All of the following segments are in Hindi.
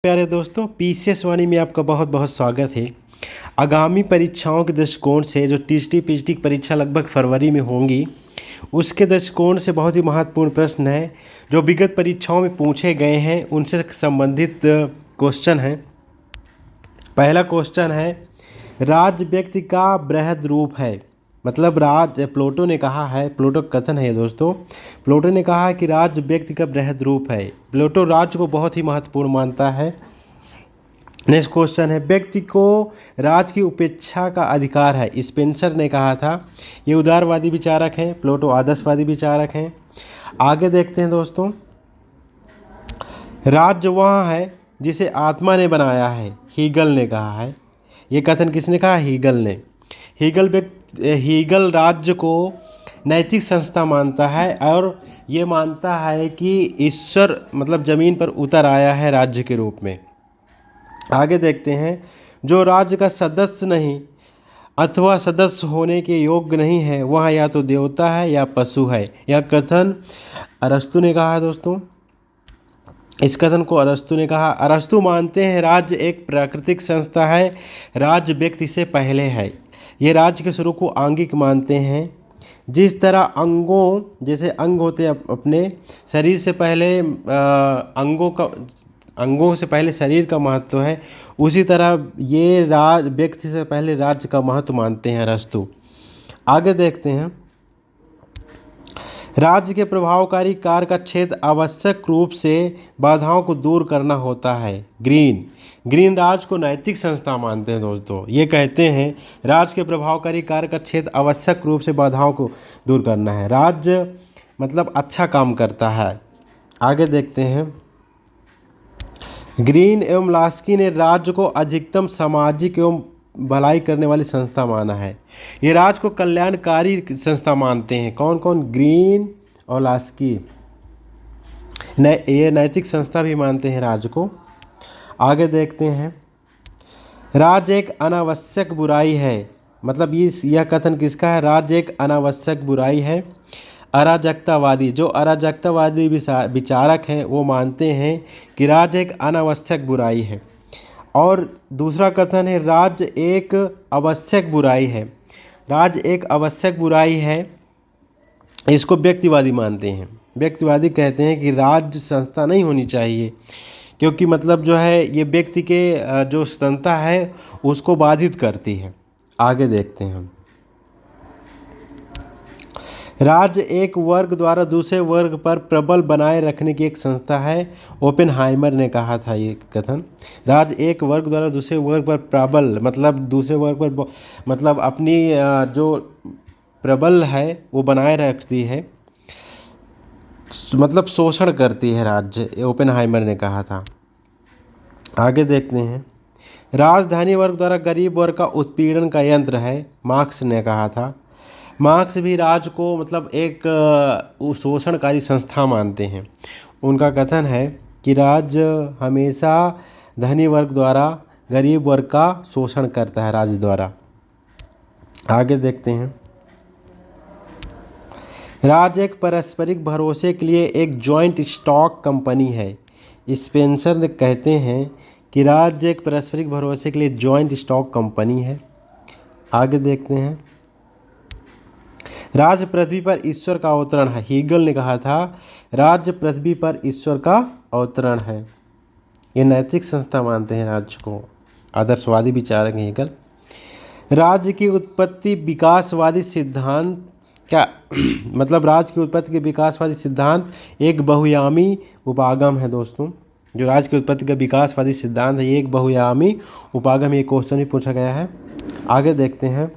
प्यारे दोस्तों, पीसीएस वाणी में आपका बहुत बहुत स्वागत है। आगामी परीक्षाओं के दृष्टिकोण से जो टीजीटी पीजीटी की परीक्षा लगभग फरवरी में होंगी, उसके दृष्टिकोण से बहुत ही महत्वपूर्ण प्रश्न है जो विगत परीक्षाओं में पूछे गए हैं, उनसे संबंधित क्वेश्चन है। पहला क्वेश्चन है, राज्य व्यक्ति का बृहद रूप है। मतलब प्लेटो ने कहा है, प्लेटो का कथन है दोस्तों, प्लेटो ने कहा कि राज्य व्यक्ति का बृहद रूप है। प्लेटो राज्य को बहुत ही महत्वपूर्ण मानता है। नेक्स्ट क्वेश्चन है, व्यक्ति को राज्य की उपेक्षा का अधिकार है। स्पेंसर ने कहा था। ये उदारवादी विचारक हैं, प्लेटो आदर्शवादी विचारक हैं। आगे देखते हैं दोस्तों, राज्य वह है जिसे आत्मा ने बनाया है, हीगल ने कहा है। ये कथन किसने कहा? हीगल ने। हीगल राज्य को नैतिक संस्था मानता है और ये मानता है कि ईश्वर मतलब ज़मीन पर उतर आया है राज्य के रूप में। आगे देखते हैं, जो राज्य का सदस्य नहीं अथवा सदस्य होने के योग्य नहीं है, वह या तो देवता है या पशु है। यह कथन अरस्तु ने कहा है दोस्तों। इस कथन को अरस्तु ने कहा। अरस्तु मानते हैं राज्य एक प्राकृतिक संस्था है, राज्य व्यक्ति से पहले है। ये राज्य के स्वरूप को आंगिक मानते हैं। जिस तरह अंगों जैसे अंग होते हैं अपने शरीर से पहले अंगों से पहले शरीर का महत्व है, उसी तरह ये व्यक्ति से पहले राज्य का महत्व मानते हैं अरस्तु। आगे देखते हैं, राज्य के प्रभावकारी कार्य का क्षेत्र आवश्यक रूप से बाधाओं को दूर करना होता है। ग्रीन राज्य को नैतिक संस्था मानते हैं दोस्तों। ये कहते हैं राज्य के प्रभावकारी कार्य का क्षेत्र आवश्यक रूप से बाधाओं को दूर करना है। राज्य मतलब अच्छा काम करता है। आगे देखते हैं, ग्रीन एवं लास्की ने राज्य को अधिकतम सामाजिक एवं भलाई करने वाली संस्था माना है। ये राज्य को कल्याणकारी संस्था मानते हैं। कौन कौन? ग्रीन और लास्की। ये नैतिक संस्था भी मानते हैं राज्य को। आगे देखते हैं, राज्य एक अनावश्यक बुराई है। मतलब यह कथन किसका है? राज्य एक अनावश्यक बुराई है। अराजकतावादी, जो अराजकतावादी विचारक हैं, वो मानते हैं कि राज्य एक अनावश्यक बुराई है। और दूसरा कथन है, राज्य एक आवश्यक बुराई है। राज्य एक आवश्यक बुराई है, इसको व्यक्तिवादी मानते हैं। व्यक्तिवादी कहते हैं कि राज्य संस्था नहीं होनी चाहिए, क्योंकि मतलब जो है ये व्यक्ति के जो स्वतंत्रता है उसको बाधित करती है। आगे देखते हैं, राज्य एक वर्ग द्वारा दूसरे वर्ग पर प्रबल बनाए रखने की एक संस्था है। ओपेनहाइमर ने कहा था ये कथन। राज्य एक वर्ग द्वारा दूसरे वर्ग पर प्रबल मतलब दूसरे वर्ग पर मतलब अपनी जो प्रबल है वो बनाए रखती है, मतलब शोषण करती है राज्य, ओपेनहाइमर ने कहा था। आगे देखते हैं, राजधानी वर्ग द्वारा गरीब वर्ग का उत्पीड़न का यंत्र है, मार्क्स ने कहा था। मार्क्स भी राज्य को मतलब एक शोषणकारी संस्था मानते हैं। उनका कथन है कि राज्य हमेशा धनी वर्ग द्वारा गरीब वर्ग का शोषण करता है राज्य द्वारा। आगे देखते हैं, राज्य एक पारस्परिक भरोसे के लिए एक जॉइंट स्टॉक कंपनी है। स्पेंसर ने कहते हैं कि राज्य एक पारस्परिक भरोसे के लिए जॉइंट स्टॉक कंपनी है। आगे देखते हैं, राज्य पृथ्वी पर ईश्वर का अवतरण है। हीगल ने कहा था राज्य पृथ्वी पर ईश्वर का अवतरण है। ये नैतिक संस्था मानते हैं राज्य को, आदर्शवादी विचारक हैं हीगल। राज्य की उत्पत्ति विकासवादी सिद्धांत क्या मतलब राज्य की उत्पत्ति के विकासवादी सिद्धांत एक बहुयामी उपागम है दोस्तों। जो राज्य की उत्पत्ति का विकासवादी सिद्धांत है, ये एक बहुयामी उपागम। ये क्वेश्चन भी पूछा गया है। आगे देखते हैं,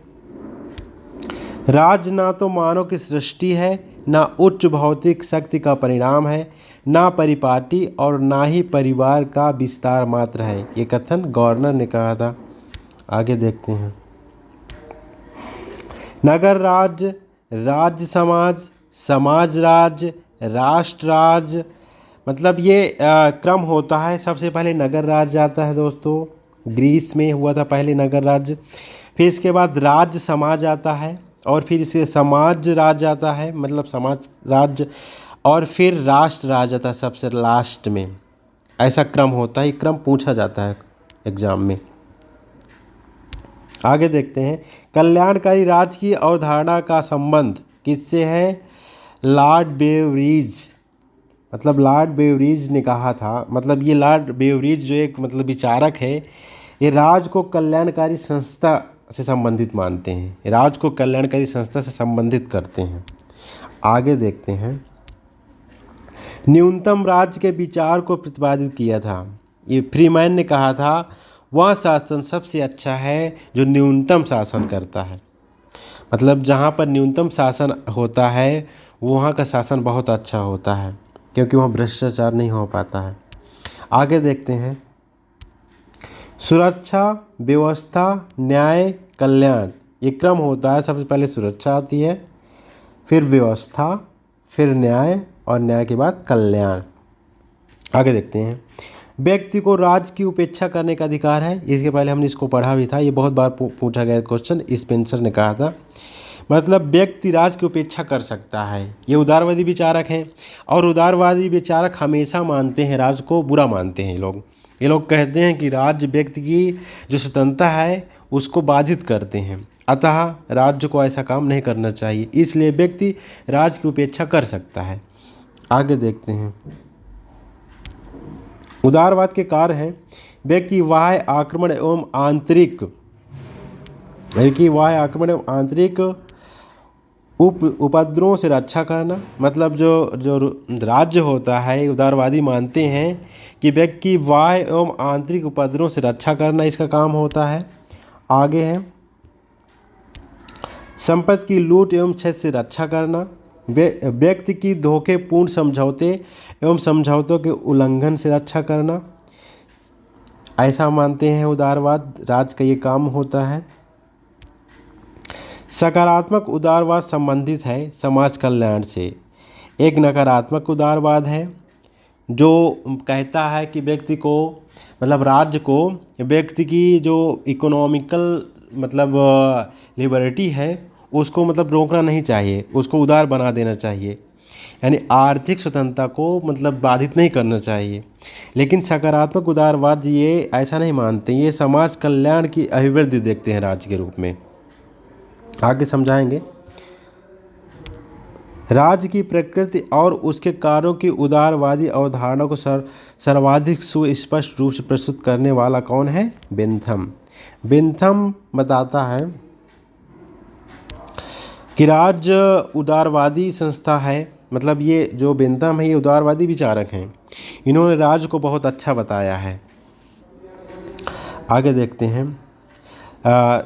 राज्य ना तो मानव की सृष्टि है, ना उच्च भौतिक शक्ति का परिणाम है, ना परिपाटी और ना ही परिवार का विस्तार मात्र है। ये कथन गवर्नर ने कहा था। आगे देखते हैं, नगर राज्य, राज्य समाज, समाज राज्य, राष्ट्र राज्य, मतलब ये क्रम होता है। सबसे पहले नगर राज्य आता है दोस्तों, ग्रीस में हुआ था पहले नगर राज्य। फिर इसके बाद राज्य समाज आता है, और फिर इसे समाज राज्य आता है, मतलब समाज राज्य, और फिर राष्ट्र राज्य आता है सबसे लास्ट में। ऐसा क्रम होता है, क्रम पूछा जाता है एग्जाम में। आगे देखते हैं, कल्याणकारी राज्य की अवधारणा का संबंध किससे है? लॉर्ड बेवरीज, मतलब लॉर्ड बेवरीज ने कहा था, मतलब ये लॉर्ड बेवरीज जो एक मतलब विचारक है, ये राज्य को कल्याणकारी संस्था से संबंधित मानते हैं, राज्य को कल्याणकारी संस्था से संबंधित करते हैं। आगे देखते हैं, न्यूनतम राज्य के विचार को प्रतिपादित किया था। ये फ्रीमैन ने कहा था वह शासन सबसे अच्छा है जो न्यूनतम शासन करता है, मतलब जहाँ पर न्यूनतम शासन होता है वहाँ का शासन बहुत अच्छा होता है, क्योंकि वहाँ भ्रष्टाचार नहीं हो पाता है। आगे देखते हैं, सुरक्षा, व्यवस्था, न्याय, कल्याण, ये क्रम होता है। सबसे पहले सुरक्षा आती है, फिर व्यवस्था, फिर न्याय और न्याय के बाद कल्याण। आगे देखते हैं, व्यक्ति को राज्य की उपेक्षा करने का अधिकार है। इसके पहले हमने इसको पढ़ा भी था, ये बहुत बार पूछा गया क्वेश्चन, स्पेंसर ने कहा था, मतलब व्यक्ति राज्य की उपेक्षा कर सकता है। ये उदारवादी विचारक हैं, और उदारवादी विचारक हमेशा मानते हैं राज्य को बुरा मानते हैं ये लोग कहते हैं कि राज्य व्यक्ति की जो स्वतंत्रता है उसको बाधित करते हैं, अतः राज्य को ऐसा काम नहीं करना चाहिए, इसलिए व्यक्ति राज्य की उपेक्षा कर सकता है। आगे देखते हैं, उदारवाद के कार्य हैं, व्यक्ति बाह्य आक्रमण एवं आंतरिक उपद्रवों से रक्षा करना, मतलब जो राज्य होता है, उदारवादी मानते हैं कि व्यक्ति बाह्य एवं आंतरिक उपद्रवों से रक्षा करना इसका काम होता है। आगे है, संपत्ति की लूट एवं क्षय से रक्षा करना, व्यक्ति की धोखेपूर्ण समझौते एवं समझौतों के उल्लंघन से रक्षा करना, ऐसा मानते हैं उदारवाद, राज्य का ये काम होता है। सकारात्मक उदारवाद संबंधित है समाज कल्याण से। एक नकारात्मक उदारवाद है जो कहता है कि व्यक्ति को, मतलब राज्य को, व्यक्ति की जो इकोनॉमिकल मतलब लिबर्टी है उसको मतलब रोकना नहीं चाहिए, उसको उदार बना देना चाहिए, यानी आर्थिक स्वतंत्रता को मतलब बाधित नहीं करना चाहिए। लेकिन सकारात्मक उदारवाद ये ऐसा नहीं मानते, ये समाज कल्याण की अभिवृद्धि देखते हैं राज्य के रूप में। आगे समझाएंगे, राज्य की प्रकृति और उसके कार्यों की उदारवादी अवधारणा को सर्वाधिक सुस्पष्ट रूप से प्रस्तुत करने वाला कौन है? बेंथम। बेंथम बताता है कि राज्य उदारवादी संस्था है, मतलब ये जो बेंथम है ये उदारवादी विचारक हैं, इन्होंने राज्य को बहुत अच्छा बताया है। आगे देखते हैं,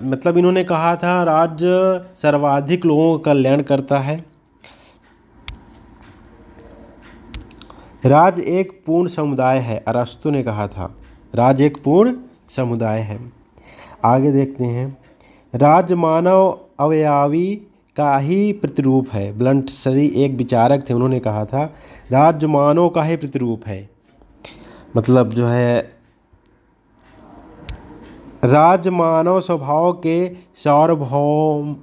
मतलब इन्होंने कहा था राज्य सर्वाधिक लोगों का कल्याण करता है, राज्य एक पूर्ण समुदाय है, अरस्तु ने कहा था राज्य एक पूर्ण समुदाय है। आगे देखते हैं, राज्य मानव अवयवी का ही प्रतिरूप है, ब्लंटसरी एक विचारक थे, उन्होंने कहा था राज्य मानव का ही प्रतिरूप है, मतलब जो है राज्य मानव स्वभाव के सार्वभौम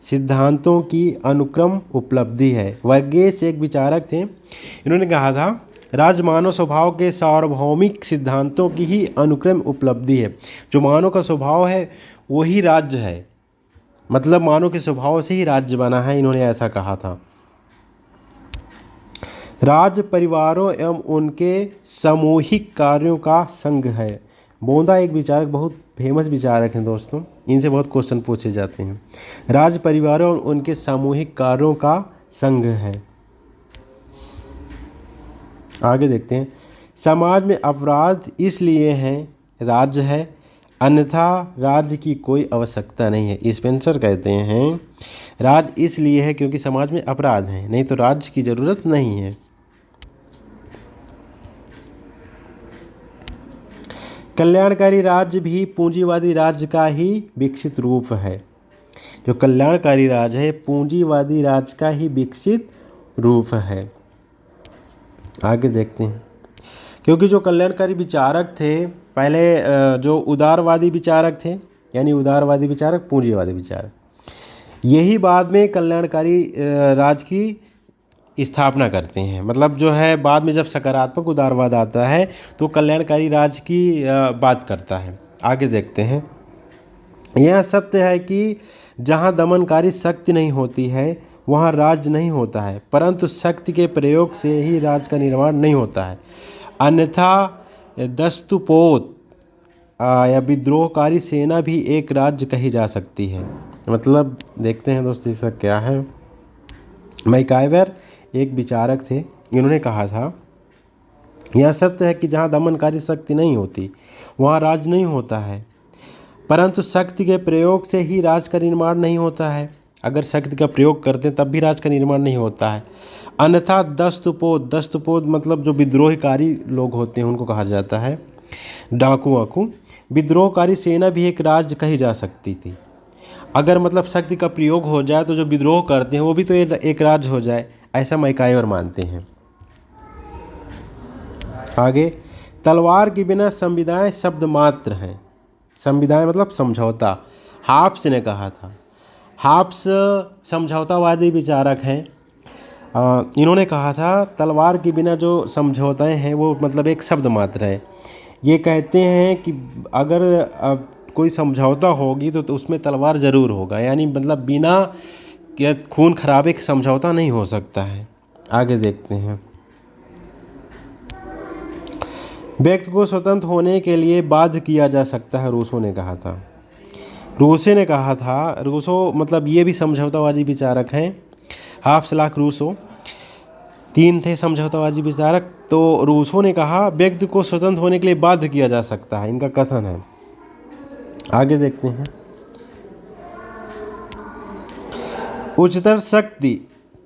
सिद्धांतों की अनुक्रम उपलब्धि है। वर्गेस एक विचारक थे, इन्होंने कहा था राज्य मानव स्वभाव के सार्वभौमिक सिद्धांतों की ही अनुक्रम उपलब्धि है। जो मानव का स्वभाव है वही राज्य है, मतलब मानव के स्वभाव से ही राज्य बना है, इन्होंने ऐसा कहा था। राज्य परिवारों एवं उनके सामूहिक कार्यों का संघ है। बोंदा एक विचारक, बहुत फेमस विचारक हैं दोस्तों, इनसे बहुत क्वेश्चन पूछे जाते हैं। राज्य परिवारों और उनके सामूहिक कार्यों का संघ है। आगे देखते हैं, समाज में अपराध इसलिए हैं राज्य है, अन्यथा राज्य की कोई आवश्यकता नहीं है। स्पेंसर कहते हैं राज्य इसलिए है क्योंकि समाज में अपराध हैं, नहीं तो राज्य की जरूरत नहीं है। कल्याणकारी राज्य भी पूंजीवादी राज्य का ही विकसित रूप है। जो कल्याणकारी राज्य है पूंजीवादी राज्य का ही विकसित रूप है। आगे देखते हैं, क्योंकि जो कल्याणकारी विचारक थे पहले, जो उदारवादी विचारक थे, यानी उदारवादी विचारक, पूंजीवादी विचारक, यही बाद में कल्याणकारी राज्य की स्थापना करते हैं। मतलब जो है बाद में जब सकारात्मक उदारवाद आता है तो कल्याणकारी राज की बात करता है। आगे देखते हैं। यह सत्य है कि जहाँ दमनकारी शक्ति नहीं होती है वहाँ राज नहीं होता है, परंतु शक्ति के प्रयोग से ही राज का निर्माण नहीं होता है। अन्यथा दस्तुपोत या विद्रोहकारी सेना भी एक राज्य कही जा सकती है। मतलब देखते हैं दोस्तों इसका क्या है। मैकाइवर एक विचारक थे, इन्होंने कहा था यह सत्य है कि जहाँ दमनकारी शक्ति नहीं होती वहाँ राज नहीं होता है, परंतु शक्ति के प्रयोग से ही राज का निर्माण नहीं होता है। अगर शक्ति का प्रयोग करते हैं तब भी राज का निर्माण नहीं होता है। अन्यथा दस्तुपोत मतलब जो विद्रोहकारी लोग होते हैं उनको कहा जाता है, डाकू वाकू। विद्रोहकारी सेना भी एक राज्य कही जा सकती थी। अगर मतलब शक्ति का प्रयोग हो जाए तो जो विद्रोह करते हैं वो भी तो एक राज्य हो जाए, ऐसा मैकाइवर मानते हैं। आगे, तलवार के बिना संविधाएं शब्द मात्र हैं। संविधाएं मतलब समझौता। हाब्स ने कहा था। हाब्स समझौतावादी विचारक हैं। इन्होंने कहा था तलवार के बिना जो समझौताएं हैं वो मतलब एक शब्द मात्र है। ये कहते हैं कि अगर कोई समझौता होगी तो उसमें तलवार ज़रूर होगा, यानी मतलब बिना खून खराबे के समझौता नहीं हो सकता है। आगे देखते हैं। व्यक्ति को स्वतंत्र होने के लिए बाध्य किया जा सकता है, रूसो ने कहा था। रूसो मतलब ये भी समझौतावादी विचारक हैं। हाब्स लाक रूसो तीन थे समझौतावादी विचारक। तो रूसो ने कहा व्यक्ति को स्वतंत्र होने के लिए बाध्य किया जा सकता है, इनका कथन है। आगे देखते हैं। उच्चतर शक्ति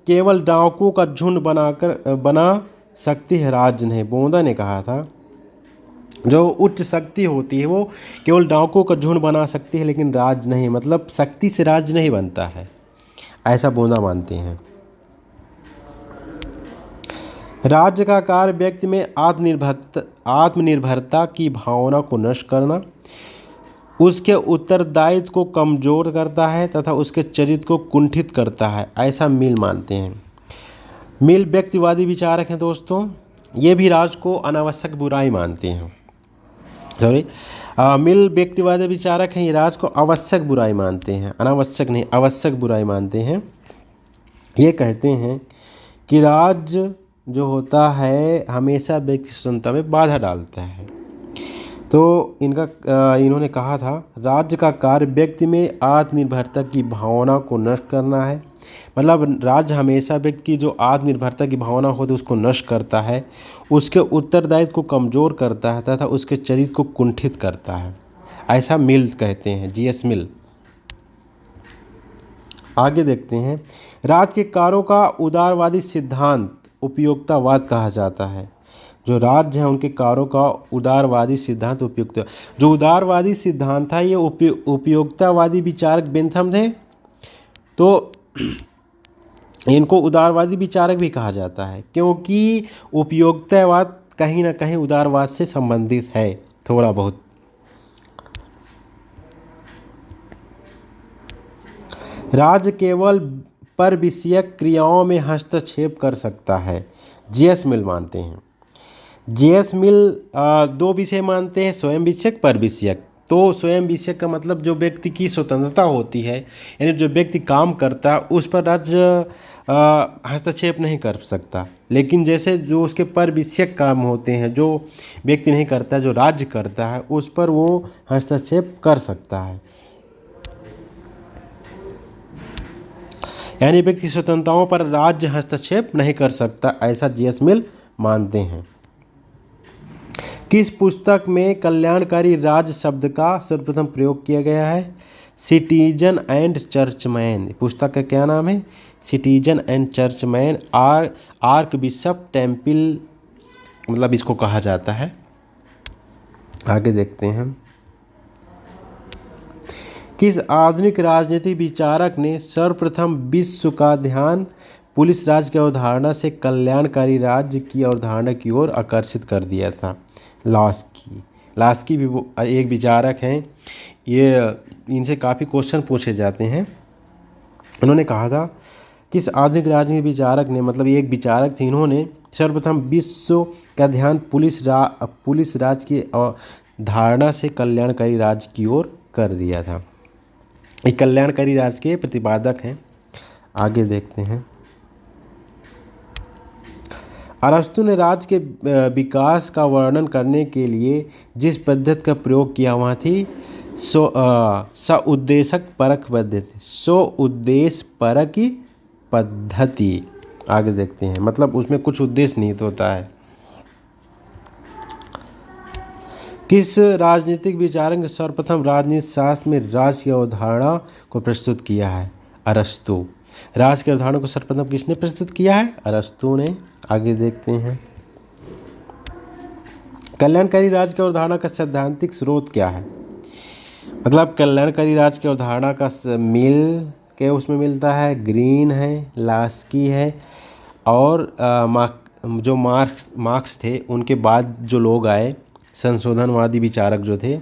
केवल डाकुओं का झुंड बना सकती है, राज नहीं। बोंदा ने कहा था जो उच्च शक्ति होती है वो केवल डाकुओं का झुंड बना सकती है, लेकिन राज नहीं। मतलब शक्ति से राज नहीं बनता है, ऐसा बोंदा मानते हैं। राज्य का कार्य व्यक्ति में आत्मनिर्भरता की भावना को नष्ट करना, उसके उत्तरदायित्व को कमजोर करता है तथा उसके चरित्र को कुंठित करता है, ऐसा मिल मानते हैं। मिल व्यक्तिवादी विचारक हैं दोस्तों। ये भी राज को अनावश्यक बुराई मानते हैं। मिल व्यक्तिवादी विचारक हैं, ये राज को आवश्यक बुराई मानते हैं, अनावश्यक नहीं, आवश्यक बुराई मानते हैं। ये कहते हैं कि राज जो होता है हमेशा व्यक्ति स्वतंत्रता में बाधा डालता है। तो इन्होंने कहा था राज्य का कार्य व्यक्ति में आत्मनिर्भरता की भावना को नष्ट करना है। मतलब राज्य हमेशा व्यक्ति की जो आत्मनिर्भरता की भावना होती है उसको नष्ट करता है, उसके उत्तरदायित्व को कमज़ोर करता है तथा उसके चरित्र को कुंठित करता है, ऐसा मिल कहते हैं, जीएस मिल। आगे देखते हैं। राज्य के कार्यों का उदारवादी सिद्धांत उपयोगितावाद कहा जाता है। जो राज्य हैं उनके कार्यों का उदारवादी सिद्धांत उपयुक्त। जो उदारवादी सिद्धांत था ये उपयोगितावादी विचारक बेंथम थे, तो इनको उदारवादी विचारक भी कहा जाता है, क्योंकि उपयोगितावाद कहीं ना कहीं उदारवाद से संबंधित है थोड़ा बहुत। राज्य केवल पर विषयक क्रियाओं में हस्तक्षेप कर सकता है, जीएस मिल मानते हैं। जीएस मिल दो विषय मानते हैं, स्वयं विषयक, पर विषयक। तो स्वयं विषयक का मतलब जो व्यक्ति की स्वतंत्रता होती है, यानी जो व्यक्ति काम करता है उस पर राज्य हस्तक्षेप नहीं कर सकता। लेकिन जैसे जो उसके पर विषयक काम होते हैं, जो व्यक्ति नहीं करता, जो राज्य करता है, उस पर वो हस्तक्षेप कर सकता है। यानी व्यक्ति स्वतंत्रताओं पर राज्य हस्तक्षेप नहीं कर सकता, ऐसा जीएस मिल मानते हैं। किस पुस्तक में कल्याणकारी राज शब्द का सर्वप्रथम प्रयोग किया गया है? Citizen and churchman. पुस्तक का क्या नाम है? Citizen and churchman. Arc bishop temple मतलब इसको कहा जाता है। आगे देखते हैं। किस आधुनिक राजनीतिक विचारक ने सर्वप्रथम विश्व का ध्यान पुलिस राज की अवधारणा से कल्याणकारी राज्य की अवधारणा की ओर आकर्षित कर दिया था? लास्की भी एक विचारक हैं। ये इनसे काफ़ी क्वेश्चन पूछे जाते हैं। उन्होंने कहा था किस आधुनिक राजनीति विचारक ने, मतलब ये एक विचारक थे, इन्होंने सर्वप्रथम विश्व का ध्यान पुलिस राज की धारणा से कल्याणकारी राज्य की ओर कर दिया था। ये कल्याणकारी राज्य के प्रतिपादक हैं। आगे देखते हैं। अरस्तु ने राज्य के विकास का वर्णन करने के लिए जिस पद्धति का प्रयोग किया वहाँ थी सउद्देशक परक पद्धति। सउद्देश्य परक पद्धति। आगे देखते हैं, मतलब उसमें कुछ उद्देश्य निहित होता है। किस राजनीतिक विचारक ने सर्वप्रथम राजनीति शास्त्र में राज्य की अवधारणा को प्रस्तुत किया है? अरस्तु। राज्य की अवधारणा को सर्वप्रथम किसने प्रस्तुत किया है? अरस्तु ने। आगे देखते हैं। कल्याणकारी राज्य की अवधारणा का सैद्धांतिक स्रोत क्या है? मतलब कल्याणकारी राज्य की अवधारणा का मिल के उसमें मिलता है, ग्रीन है, लास्की है, और जो मार्क्स थे उनके बाद जो लोग आए संशोधनवादी विचारक जो थे,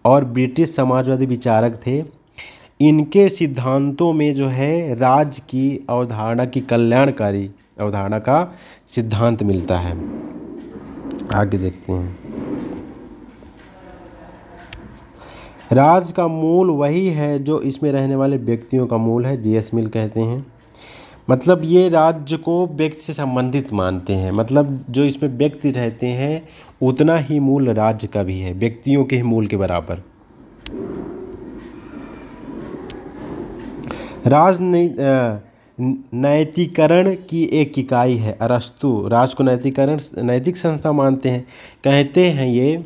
और ब्रिटिश समाजवादी विचारक थे, इनके सिद्धांतों में जो है राज्य की अवधारणा की कल्याणकारी अवधारणा का सिद्धांत मिलता है। आगे देखते हैं। राज्य का मूल वही है जो इसमें रहने वाले व्यक्तियों का मूल है, जी.एस. मिल कहते हैं। मतलब ये राज्य को व्यक्ति से संबंधित मानते हैं, मतलब जो इसमें व्यक्ति रहते हैं उतना ही मूल राज्य का भी है, व्यक्तियों के ही मूल के बराबर। नैतिकरण की एक इकाई है अरस्तु। राज्य को नैतिक संस्था मानते हैं। कहते हैं ये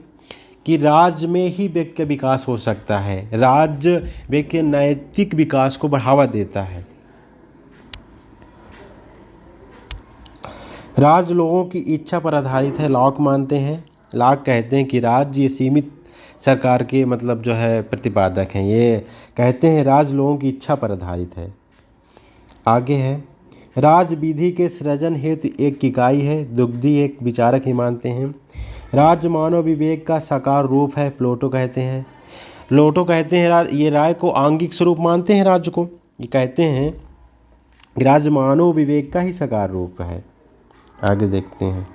कि राज्य में ही व्यक्ति का विकास हो सकता है। राज्य व्यक्ति के नैतिक विकास को बढ़ावा देता है। राज्य लोगों की इच्छा पर आधारित है, लॉक मानते हैं। लॉक कहते हैं कि राज्य सीमित सरकार के मतलब जो है प्रतिपादक हैं। ये कहते हैं राज्य लोगों की इच्छा पर आधारित है। आगे है, राज्य विधि के सृजन हेतु एक इकाई है, दुग्धी एक विचारक ही मानते हैं। राज्य मानव विवेक का साकार रूप है, प्लेटो कहते हैं। प्लेटो कहते हैं ये राय को आंगिक स्वरूप मानते हैं राज्य को। ये कहते हैं राज्य मानव विवेक का ही साकार रूप है। आगे देखते हैं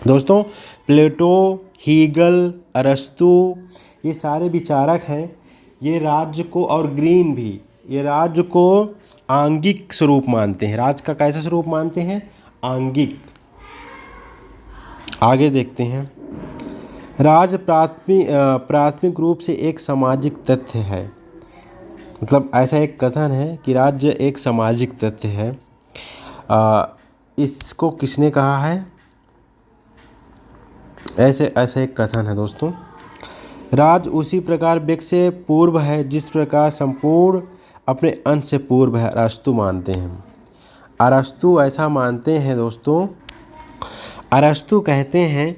दोस्तों, प्लेटो, हीगल, अरस्तु ये सारे विचारक हैं। ये राज्य को, और ग्रीन भी, ये राज्य को आंगिक स्वरूप मानते हैं। राज्य का कैसा स्वरूप मानते हैं? आंगिक। आगे देखते हैं। राज्य प्राथमिक रूप से एक सामाजिक तथ्य है। मतलब ऐसा एक कथन है कि राज्य एक सामाजिक तथ्य है। इसको किसने कहा है? ऐसे एक कथन है दोस्तों। राज्य उसी प्रकार व्यक्ति से पूर्व है जिस प्रकार संपूर्ण अपने अंश से पूर्व है, अरस्तु मानते हैं। अरस्तु ऐसा मानते हैं दोस्तों। अरस्तु कहते हैं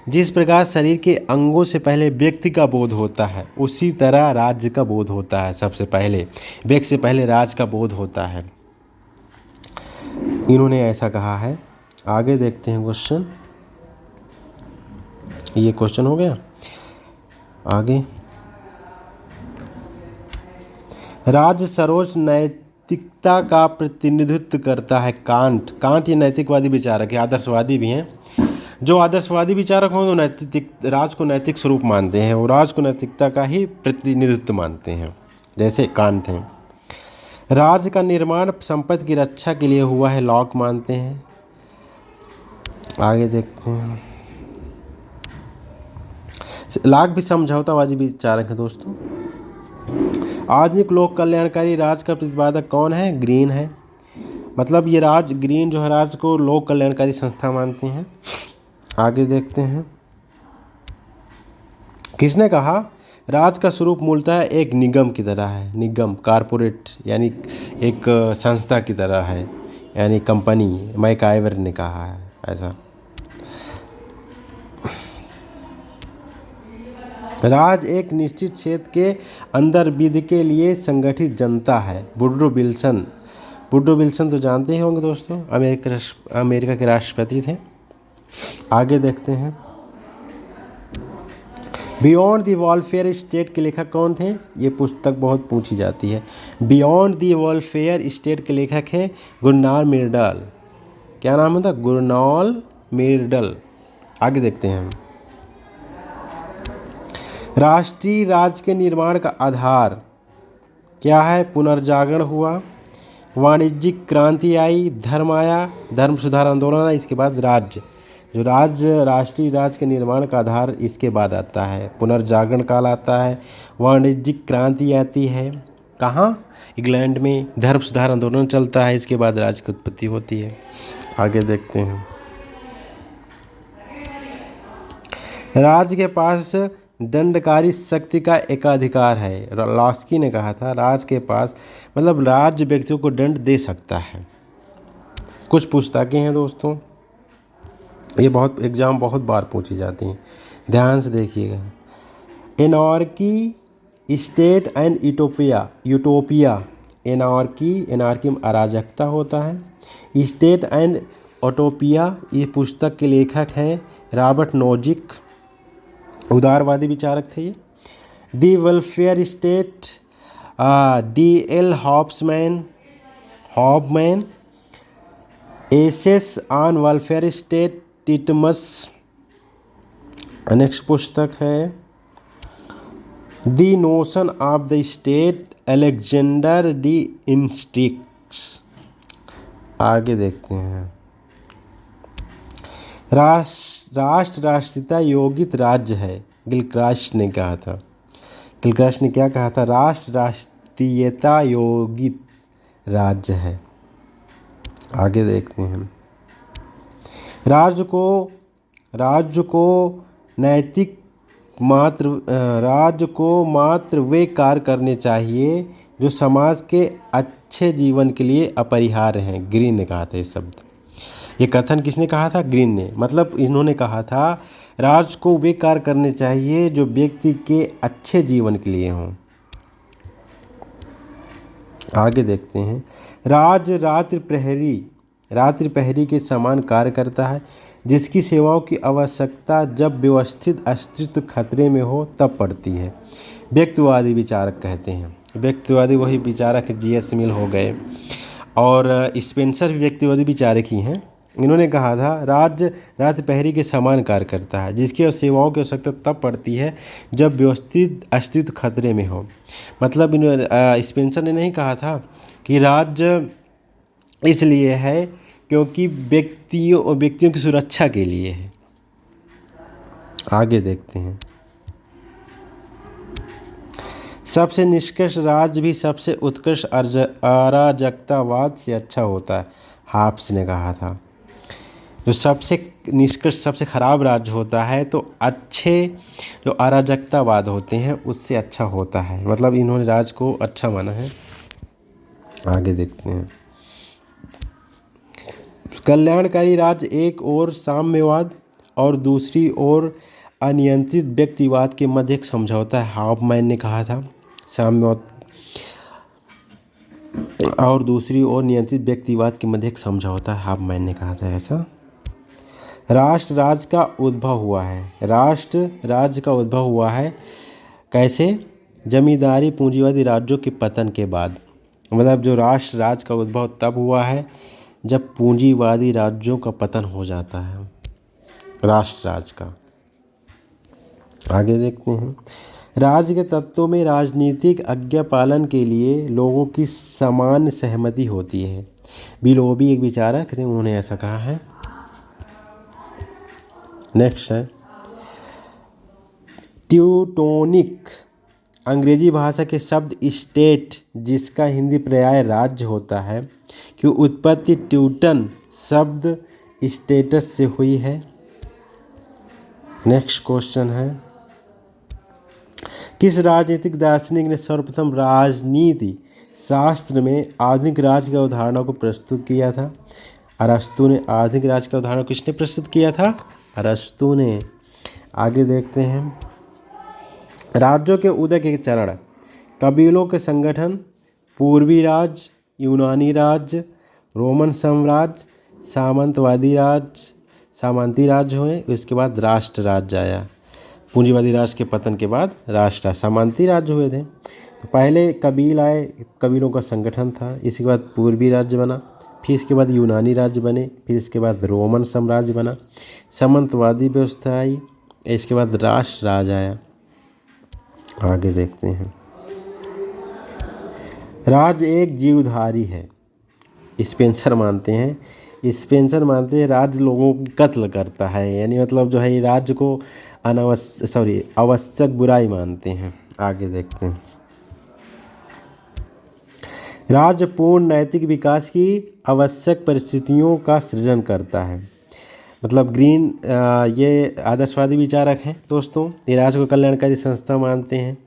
जिस प्रकार शरीर के अंगों से पहले व्यक्ति का बोध होता है, उसी तरह राज्य का बोध होता है। सबसे पहले व्यक्ति से पहले राज्य का बोध होता है, इन्होंने ऐसा कहा है। आगे देखते हैं क्वेश्चन। ये क्वेश्चन हो गया। आगे, राज्य सर्वोच्च नैतिकता का प्रतिनिधित्व करता है। कांट ये नैतिकवादी विचारक है, आदर्शवादी भी हैं। जो आदर्शवादी विचारक होंगे वो राज्य को नैतिक स्वरूप मानते हैं और राज्य को नैतिकता का ही प्रतिनिधित्व मानते हैं, जैसे कांट हैं। राज्य का निर्माण संपत्ति की रक्षा के लिए हुआ है, लॉक मानते हैं। आगे देखते हैं। लॉक भी समझौतावादी विचारक है दोस्तों। आधुनिक लोक कल्याणकारी राज्य का प्रतिपादक कौन है? ग्रीन है। मतलब ये राज्य, ग्रीन जो है राज्य को लोक कल्याणकारी संस्था मानते हैं। आगे देखते हैं। किसने कहा राज्य का स्वरूप मूलतः एक निगम की तरह है? निगम, कारपोरेट, यानी एक संस्था की तरह है, यानी कंपनी। मैकाइवर ने कहा है ऐसा। राज्य एक निश्चित क्षेत्र के अंदर विधि के लिए संगठित जनता है, वुडरो विल्सन तो जानते ही होंगे दोस्तों, अमेरिका के राष्ट्रपति थे। आगे देखते हैं। बियॉन्ड द वॉलफेयर स्टेट के लेखक कौन थे? ये पुस्तक बहुत पूछी जाती है। बियॉन्ड द वॉलफेयर स्टेट के लेखक है गुरनाल मिर्डल। क्या नाम होता? गुरनाल मिर्डल। आगे देखते हैं हम। राष्ट्रीय राज्य के निर्माण का आधार क्या है? पुनर्जागरण हुआ, वाणिज्यिक क्रांति आई, धर्म आया, धर्म सुधार आंदोलन आया, इसके बाद राज्य। जो राष्ट्रीय राज्य के निर्माण का आधार इसके बाद आता है। पुनर्जागरण काल आता है, वाणिज्यिक क्रांति आती है, कहाँ? इंग्लैंड में। धर्म सुधार आंदोलन चलता है, इसके बाद राज्य की उत्पत्ति होती है। आगे देखते हैं। राज्य के पास दंडकारी शक्ति का एकाधिकार है। लॉस्की ने कहा था राज्य के पास, मतलब राज्य व्यक्तियों को दंड दे सकता है। कुछ पुस्तकें हैं दोस्तों, ये बहुत एग्जाम बहुत बार पूछी जाती हैं, ध्यान से देखिएगा। Anarchy, state and utopia. Anarchy में अराजकता होता है। स्टेट एंड यूटोपिया, ये पुस्तक के लेखक हैं रॉबर्ट नोजिक, उदारवादी विचारक थे ये। The welfare state, D.L. Hobman. Essays on welfare state, Titmuss. Next पुस्तक है the notion of the state, Alexander डी इंस्टिक्स। आगे देखते हैं। राष्ट्रीयता योगित राज्य है, गिलक्रास्ट ने कहा था। गिलक्रास्ट ने क्या कहा था? राष्ट्रीयता योगित राज्य है। आगे देखते हैं। राज्य को मात्र वे कार्य करने चाहिए जो समाज के अच्छे जीवन के लिए अपरिहार्य हैं। ग्रीन ने कहा था ये शब्द। ये कथन किसने कहा था? ग्रीन ने। मतलब इन्होंने कहा था राज्य को वे कार्य करने चाहिए जो व्यक्ति के अच्छे जीवन के लिए हों। आगे देखते हैं। राज्य रात्रि प्रहरी के समान कार्य करता है, जिसकी सेवाओं की आवश्यकता जब व्यवस्थित अस्तित्व खतरे में हो तब पड़ती है। व्यक्तिवादी विचारक कहते हैं। व्यक्तिवादी वही विचारक G.S. मिल हो गए, और स्पेंसर भी व्यक्तिवादी विचारक ही हैं। इन्होंने कहा था राज्य रात्रि प्रहरी के समान कार्य करता है, जिसकी सेवाओं की आवश्यकता तब पड़ती है जब व्यवस्थित अस्तित्व खतरे में हो। मतलब स्पेंसर ने नहीं कहा था कि राज्य इसलिए है क्योंकि व्यक्तियों की सुरक्षा के लिए है। आगे देखते हैं। सबसे निष्कृष्ट राज्य भी सबसे उत्कृष्ट अराजकतावाद से अच्छा होता है, हाब्स ने कहा था। जो सबसे निष्कृष्ट, सबसे खराब राज्य होता है तो अच्छे जो अराजकतावाद होते हैं उससे अच्छा होता है। मतलब इन्होंने राज्य को अच्छा माना है। आगे देखते हैं। कल्याणकारी राज्य एक ओर साम्यवाद और दूसरी ओर अनियंत्रित व्यक्तिवाद के मध्य एक समझौता है, हाफमैन ने कहा था। साम्यवाद और दूसरी ओर नियंत्रित व्यक्तिवाद के मध्य एक समझौता है, हाफमैन ने कहा था ऐसा। राष्ट्र राज्य का उद्भव हुआ है। राष्ट्र राज्य का उद्भव हुआ है कैसे? जमींदारी पूंजीवादी राज्यों के पतन के बाद। मतलब जो राष्ट्र राज्य का उद्भव तब हुआ है जब पूंजीवादी राज्यों का पतन हो जाता है, राष्ट्र राज्य का। आगे देखते हैं। राज्य के तत्वों में राजनीतिक आज्ञा पालन के लिए लोगों की समान सहमति होती है। बिलोबी एक विचारक थे, उन्होंने ऐसा कहा है। नेक्स्ट है ट्यूटोनिक, अंग्रेजी भाषा के शब्द स्टेट, जिसका हिंदी पर्याय राज्य होता है, की उत्पत्ति ट्यूटन शब्द स्टेटस से हुई है। नेक्स्ट क्वेश्चन है किस राजनीतिक दार्शनिक ने सर्वप्रथम राजनीति शास्त्र में आधुनिक राज्य की अवधारणा को प्रस्तुत किया था? अरस्तु ने। आधुनिक राज्य का उदाहरण किसने प्रस्तुत किया था? अरस्तु ने। आगे देखते हैं। राज्यों के उदय के चरण, कबीलों के संगठन, पूर्वी राज्य, यूनानी राज्य, रोमन साम्राज्य, सामंती राज्य हुए, उसके बाद राष्ट्र राज्य आया। पूंजीवादी राज्य के पतन के बाद राष्ट्र सामंती राज्य हुए थे। तो पहले कबील आए, कबीलों का संगठन था। इसके बाद पूर्वी राज्य बना, फिर इसके बाद यूनानी राज्य बने, फिर इसके बाद रोमन साम्राज्य बना, सामंतवादी व्यवस्था आई, इसके बाद राष्ट्र राज आया। आगे देखते हैं। राज एक जीवधारी है, स्पेंसर मानते हैं। स्पेंसर मानते हैं राज्य लोगों को कत्ल करता है, यानी मतलब जो है ये राज्य को आवश्यक बुराई मानते हैं। आगे देखते हैं। राज्य पूर्ण नैतिक विकास की आवश्यक परिस्थितियों का सृजन करता है। मतलब ये आदर्शवादी विचारक हैं दोस्तों। ये राज्य को कल्याणकारी संस्था मानते हैं।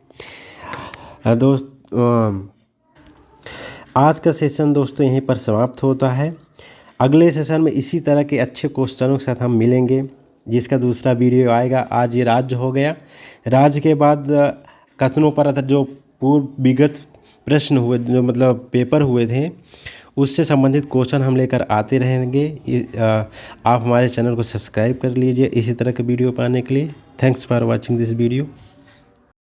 आज का सेशन दोस्तों यहीं पर समाप्त होता है। अगले सेशन में इसी तरह के अच्छे क्वेश्चनों के साथ हम मिलेंगे, जिसका दूसरा वीडियो आएगा। आज ये राज्य हो गया। राज्य के बाद कथनों पर जो विगत प्रश्न हुए, जो मतलब पेपर हुए थे, उससे संबंधित क्वेश्चन हम लेकर आते रहेंगे। आप हमारे चैनल को सब्सक्राइब कर लीजिए इसी तरह के वीडियो पाने के लिए। Thanks for watching this video.